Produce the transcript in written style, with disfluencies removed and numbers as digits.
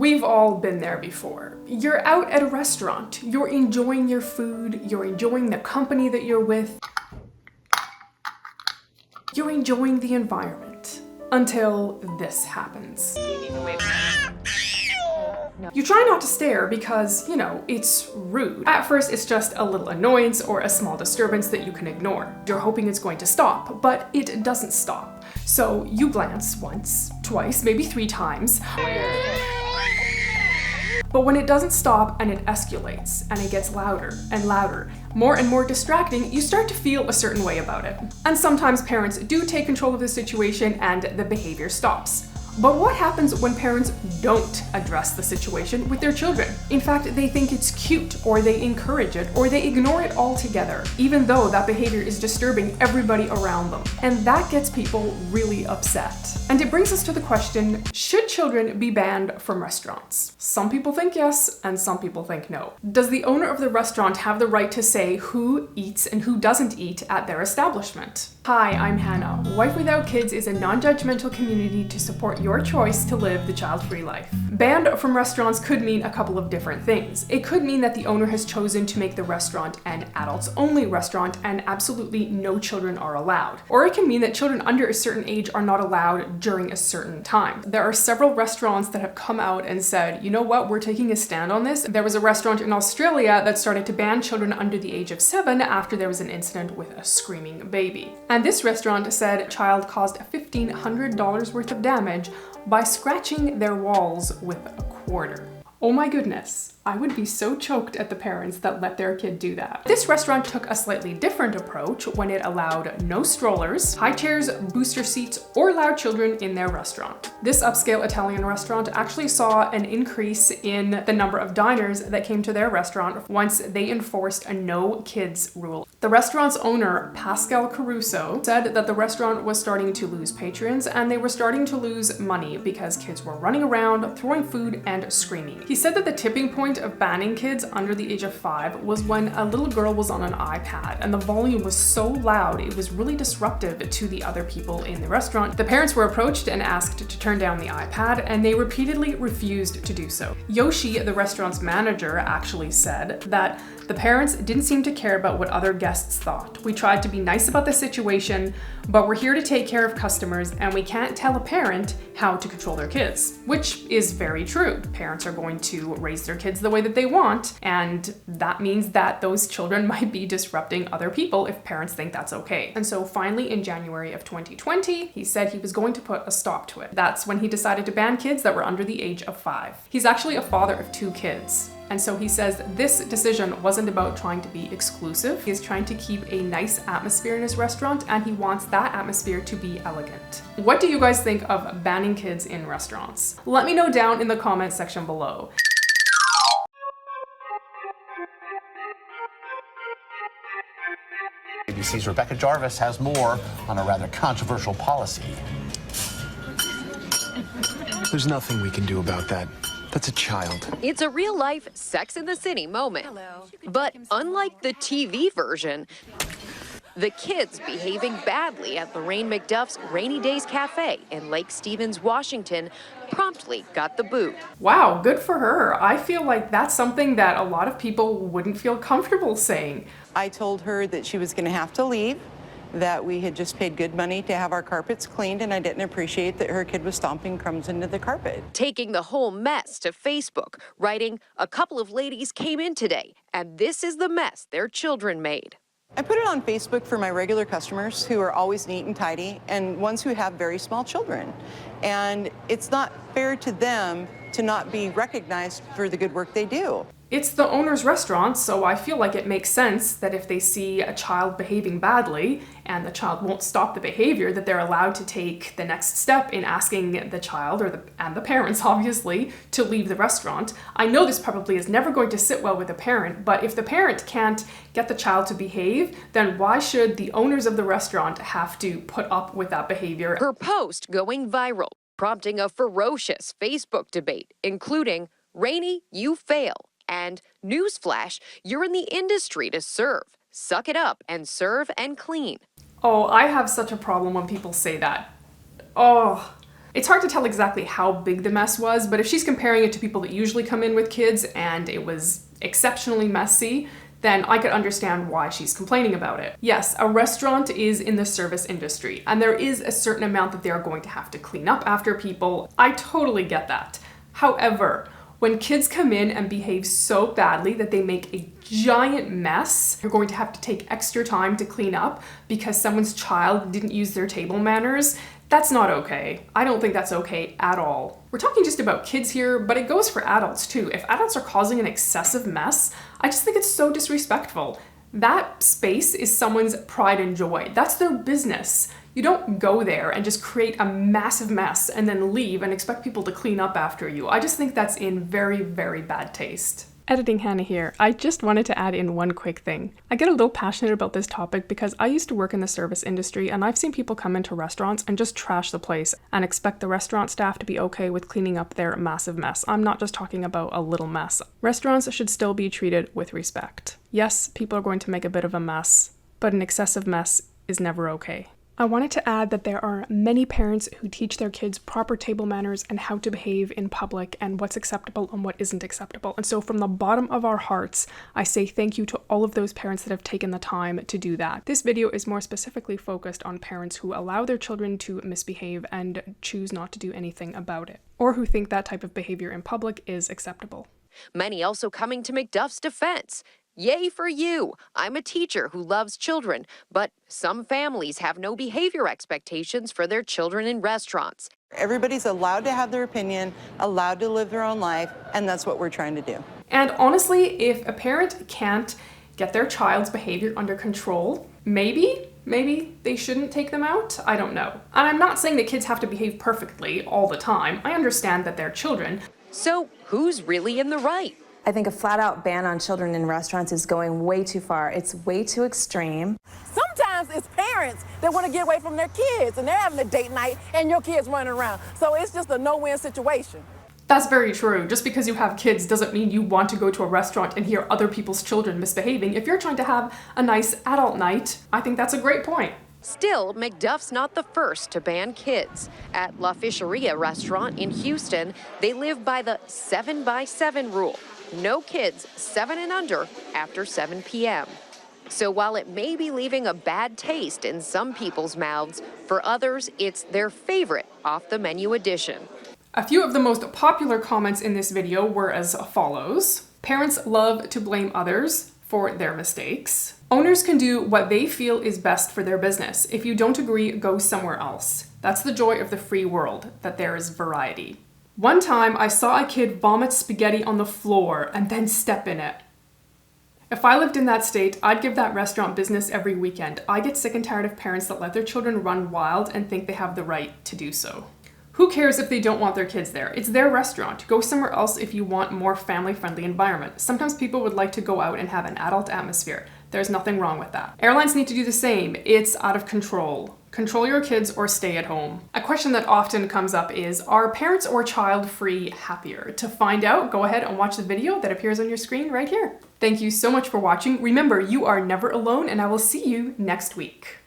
We've all been there before. You're out at a restaurant, you're enjoying your food, you're enjoying the company that you're with, you're enjoying the environment, until this happens. You try not to stare because, it's rude. At first, it's just a little annoyance or a small disturbance that you can ignore. You're hoping it's going to stop, but it doesn't stop. So you glance once, twice, maybe 3 times. But when it doesn't stop and it escalates and it gets louder and louder, more and more distracting, you start to feel a certain way about it. And sometimes parents do take control of the situation and the behavior stops. But what happens when parents don't address the situation with their children? In fact, they think it's cute, or they encourage it, or they ignore it altogether, even though that behavior is disturbing everybody around them. And that gets people really upset. And it brings us to the question, should children be banned from restaurants? Some people think yes, and some people think no. Does the owner of the restaurant have the right to say who eats and who doesn't eat at their establishment? Hi, I'm Hannah. Wife Without Kids is a non-judgmental community to support your choice to live the child-free life. Banned from restaurants could mean a couple of different things. It could mean that the owner has chosen to make the restaurant an adults-only restaurant and absolutely no children are allowed. Or it can mean that children under a certain age are not allowed during a certain time. There are several restaurants that have come out and said, you know what, we're taking a stand on this. There was a restaurant in Australia that started to ban children under the age of 7 after there was an incident with a screaming baby. And this restaurant said a child caused $1,500 worth of damage by scratching their walls with a quarter. Oh my goodness, I would be so choked at the parents that let their kid do that. This restaurant took a slightly different approach when it allowed no strollers, high chairs, booster seats, or loud children in their restaurant. This upscale Italian restaurant actually saw an increase in the number of diners that came to their restaurant once they enforced a no kids rule. The restaurant's owner, Pascal Caruso, said that the restaurant was starting to lose patrons and they were starting to lose money because kids were running around, throwing food, and screaming. He said that the tipping point of banning kids under the age of 5 was when a little girl was on an iPad and the volume was so loud it was really disruptive to the other people in the restaurant. The parents were approached and asked to turn down the iPad and they repeatedly refused to do so. Yoshi, the restaurant's manager, actually said that the parents didn't seem to care about what other guests thought. We tried to be nice about the situation, but we're here to take care of customers and we can't tell a parent how to control their kids, which is very true. Parents are going to raise their kids the way that they want, and that means that those children might be disrupting other people if parents think that's okay. And so finally in January of 2020, he said he was going to put a stop to it. That's when he decided to ban kids that were under the age of 5. He's actually a father of 2 kids. And so he says this decision wasn't about trying to be exclusive. He's trying to keep a nice atmosphere in his restaurant and he wants that atmosphere to be elegant. What do you guys think of banning kids in restaurants? Let me know down in the comment section below. ABC's Rebecca Jarvis has more on a rather controversial policy. There's nothing we can do about that. That's a child. It's a real-life Sex and the City moment. Hello. But unlike the TV version, the kids behaving badly at Lorraine McDuff's Rainy Days Cafe in Lake Stevens, Washington, promptly got the boot. Wow, good for her. I feel like that's something that a lot of people wouldn't feel comfortable saying. I told her that she was going to have to leave, that we had just paid good money to have our carpets cleaned, and I didn't appreciate that her kid was stomping crumbs into the carpet. Taking the whole mess to Facebook, writing, "A couple of ladies came in today, and this is the mess their children made." I put it on Facebook for my regular customers who are always neat and tidy and ones who have very small children. And it's not fair to them to not be recognized for the good work they do. It's the owner's restaurant, so I feel like it makes sense that if they see a child behaving badly and the child won't stop the behavior, that they're allowed to take the next step in asking the child and the parents, obviously, to leave the restaurant. I know this probably is never going to sit well with a parent, but if the parent can't get the child to behave, then why should the owners of the restaurant have to put up with that behavior? Her post going viral, prompting a ferocious Facebook debate, including, "Rainey, you fail," and "Newsflash, you're in the industry to serve. Suck it up and serve and clean." Oh, I have such a problem when people say that. Oh, It's hard to tell exactly how big the mess was, but if she's comparing it to people that usually come in with kids and it was exceptionally messy, then I could understand why she's complaining about it. Yes, a restaurant is in the service industry, and there is a certain amount that they're going to have to clean up after people. I totally get that. However, when kids come in and behave so badly that they make a giant mess, you're going to have to take extra time to clean up because someone's child didn't use their table manners. That's not okay. I don't think that's okay at all. We're talking just about kids here, but it goes for adults too. If adults are causing an excessive mess, I just think it's so disrespectful. That space is someone's pride and joy. That's their business. You don't go there and just create a massive mess and then leave and expect people to clean up after you. I just think that's in very, very bad taste. Editing Hannah here. I just wanted to add in one quick thing. I get a little passionate about this topic because I used to work in the service industry and I've seen people come into restaurants and just trash the place and expect the restaurant staff to be okay with cleaning up their massive mess. I'm not just talking about a little mess. Restaurants should still be treated with respect. Yes, people are going to make a bit of a mess, but an excessive mess is never okay. I wanted to add that there are many parents who teach their kids proper table manners and how to behave in public and what's acceptable and what isn't acceptable. And so from the bottom of our hearts, I say thank you to all of those parents that have taken the time to do that. This video is more specifically focused on parents who allow their children to misbehave and choose not to do anything about it, or who think that type of behavior in public is acceptable. Many also coming to McDuff's defense. Yay for you! I'm a teacher who loves children, but some families have no behavior expectations for their children in restaurants. Everybody's allowed to have their opinion, allowed to live their own life, and that's what we're trying to do. And honestly, if a parent can't get their child's behavior under control, maybe they shouldn't take them out. I don't know. And I'm not saying that kids have to behave perfectly all the time. I understand that they're children. So who's really in the right? I think a flat-out ban on children in restaurants is going way too far. It's way too extreme. Sometimes it's parents that want to get away from their kids and they're having a date night and your kids running around. So it's just a no-win situation. That's very true. Just because you have kids doesn't mean you want to go to a restaurant and hear other people's children misbehaving. If you're trying to have a nice adult night, I think that's a great point. Still, McDuff's not the first to ban kids. At La Fisheria restaurant in Houston, they live by the 7x7 rule. No kids 7 and under after 7 p.m. So while it may be leaving a bad taste in some people's mouths, for others, it's their favorite off-the-menu addition. A few of the most popular comments in this video were as follows. Parents love to blame others for their mistakes. Owners can do what they feel is best for their business. If you don't agree, go somewhere else. That's the joy of the free world, that there is variety. One time, I saw a kid vomit spaghetti on the floor and then step in it. If I lived in that state, I'd give that restaurant business every weekend. I get sick and tired of parents that let their children run wild and think they have the right to do so. Who cares if they don't want their kids there? It's their restaurant. Go somewhere else if you want more family-friendly environment. Sometimes people would like to go out and have an adult atmosphere. There's nothing wrong with that. Airlines need to do the same. It's out of control. Control your kids or stay at home. A question that often comes up is, are parents or child-free happier? To find out, go ahead and watch the video that appears on your screen right here. Thank you so much for watching. Remember, you are never alone, and I will see you next week.